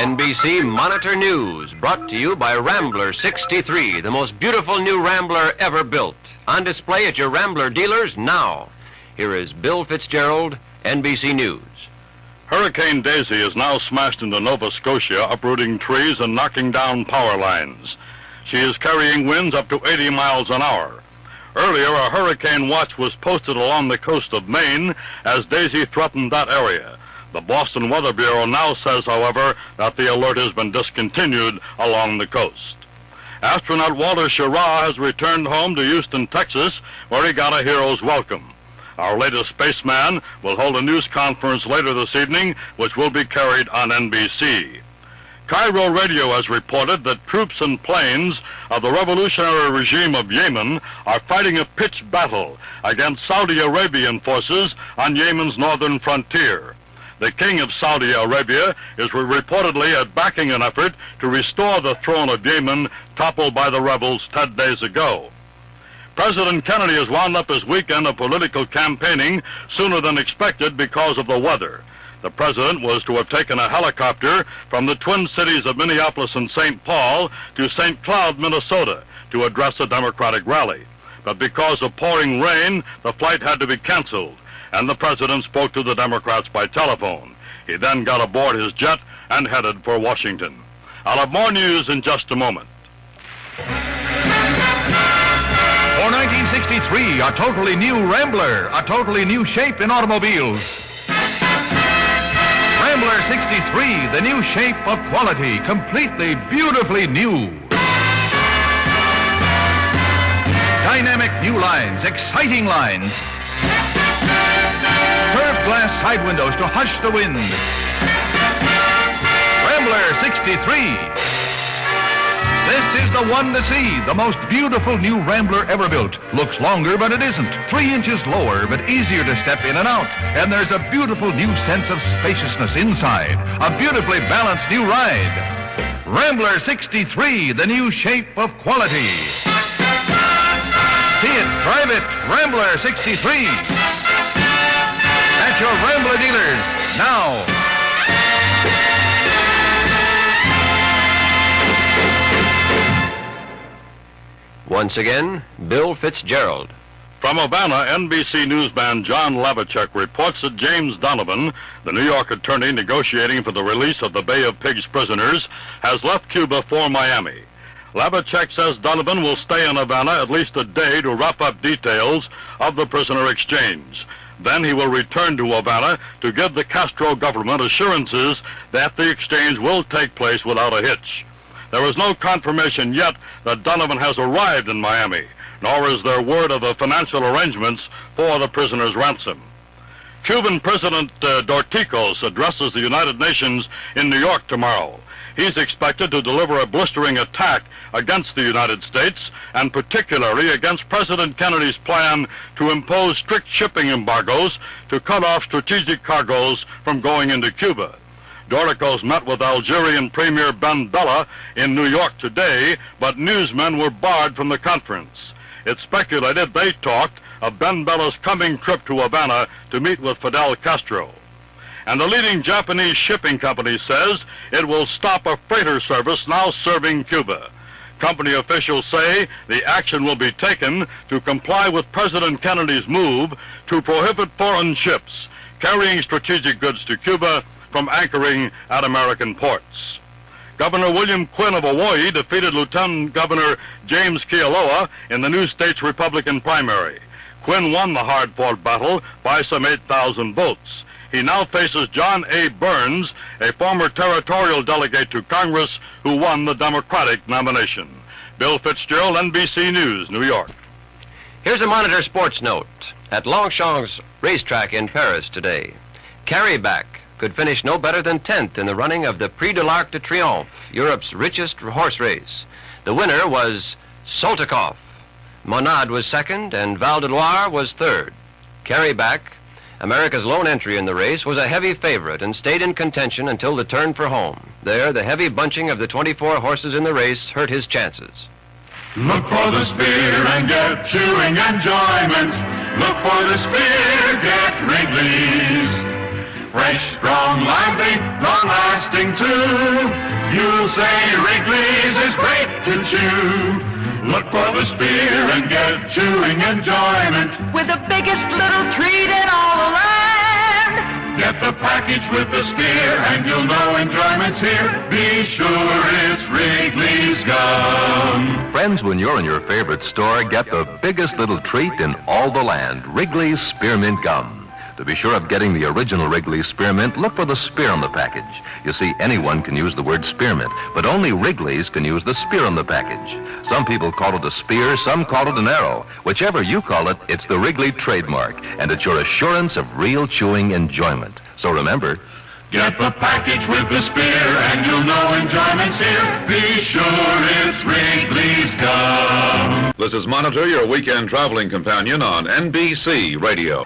NBC Monitor News, brought to you by Rambler 63, the most beautiful new Rambler ever built. On display at your Rambler dealers now. Here is Bill Fitzgerald, NBC News. Hurricane Daisy is now smashed into Nova Scotia, uprooting trees and knocking down power lines. She is carrying winds up to 80 miles an hour. Earlier, a hurricane watch was posted along the coast of Maine as Daisy threatened that area. The Boston Weather Bureau now says, however, that the alert has been discontinued along the coast. Astronaut Walter Schirra has returned home to Houston, Texas, where he got a hero's welcome. Our latest spaceman will hold a news conference later this evening, which will be carried on NBC. Cairo Radio has reported that troops and planes of the revolutionary regime of Yemen are fighting a pitched battle against Saudi Arabian forces on Yemen's northern frontier. The King of Saudi Arabia is reportedly backing an effort to restore the throne of Yemen toppled by the rebels 10 days ago. President Kennedy has wound up his weekend of political campaigning sooner than expected because of the weather. The president was to have taken a helicopter from the twin cities of Minneapolis and St. Paul to St. Cloud, Minnesota, to address a Democratic rally. But because of pouring rain, the flight had to be canceled, and the president spoke to the Democrats by telephone. He then got aboard his jet and headed for Washington. I'll have more news in just a moment. For 1963, a totally new Rambler, a totally new shape in automobiles. Rambler 63, the new shape of quality, completely, beautifully new. Dynamic new lines, exciting lines. Curved glass side windows to hush the wind. Rambler 63. This is the one to see, the most beautiful new Rambler ever built. Looks longer, but it isn't. 3 inches lower, but easier to step in and out. And there's a beautiful new sense of spaciousness inside. A beautifully balanced new ride. Rambler 63, the new shape of quality. See it, drive it, Rambler 63. At your Rambler dealers, now. Once again, Bill Fitzgerald. From Havana, NBC newsman John Lavacek reports that James Donovan, the New York attorney negotiating for the release of the Bay of Pigs prisoners, has left Cuba for Miami. Lavacek says Donovan will stay in Havana at least a day to wrap up details of the prisoner exchange. Then he will return to Havana to give the Castro government assurances that the exchange will take place without a hitch. There is no confirmation yet that Donovan has arrived in Miami, nor is there word of the financial arrangements for the prisoner's ransom. Cuban President Dorticos addresses the United Nations in New York tomorrow. He's expected to deliver a blistering attack against the United States, and particularly against President Kennedy's plan to impose strict shipping embargoes to cut off strategic cargoes from going into Cuba. Dorticos met with Algerian Premier Ben Bella in New York today, but newsmen were barred from the conference. It's speculated they talked of Ben Bella's coming trip to Havana to meet with Fidel Castro. And the leading Japanese shipping company says it will stop a freighter service now serving Cuba. Company officials say the action will be taken to comply with President Kennedy's move to prohibit foreign ships carrying strategic goods to Cuba from anchoring at American ports. Governor William Quinn of Hawaii defeated Lieutenant Governor James Kealoha in the new state's Republican primary. Quinn won the hard-fought battle by some 8,000 votes. He now faces John A. Burns, a former territorial delegate to Congress who won the Democratic nomination. Bill Fitzgerald, NBC News, New York. Here's a Monitor sports note. At Longchamps racetrack in Paris today, Carryback could finish no better than 10th in the running of the Prix de l'Arc de Triomphe, Europe's richest horse race. The winner was Soltikoff. Monade was second, and Val de Loire was third. Carryback, America's lone entry in the race, was a heavy favorite and stayed in contention until the turn for home. There, the heavy bunching of the 24 horses in the race hurt his chances. Look for the spear and get chewing enjoyment. Look for the spear, get Wrigley's. fresh, strong, lively, long-lasting too. You'll say Wrigley's is great to chew. Look for the spear and get chewing enjoyment with the biggest little treat in all the land. Get the package with the spear and you'll know enjoyment's here. Be sure it's Wrigley's Gum. Friends, when you're in your favorite store, get the biggest little treat in all the land, Wrigley's Spearmint Gum. To be sure of getting the original Wrigley's Spearmint, look for the spear on the package. You see, anyone can use the word spearmint, but only Wrigley's can use the spear on the package. Some people call it a spear, some call it an arrow. Whichever you call it, it's the Wrigley trademark, and it's your assurance of real chewing enjoyment. So remember, get the package with the spear and you'll know enjoyment's here. Be sure it's Wrigley's Gum. This is Monitor, your weekend traveling companion on NBC Radio.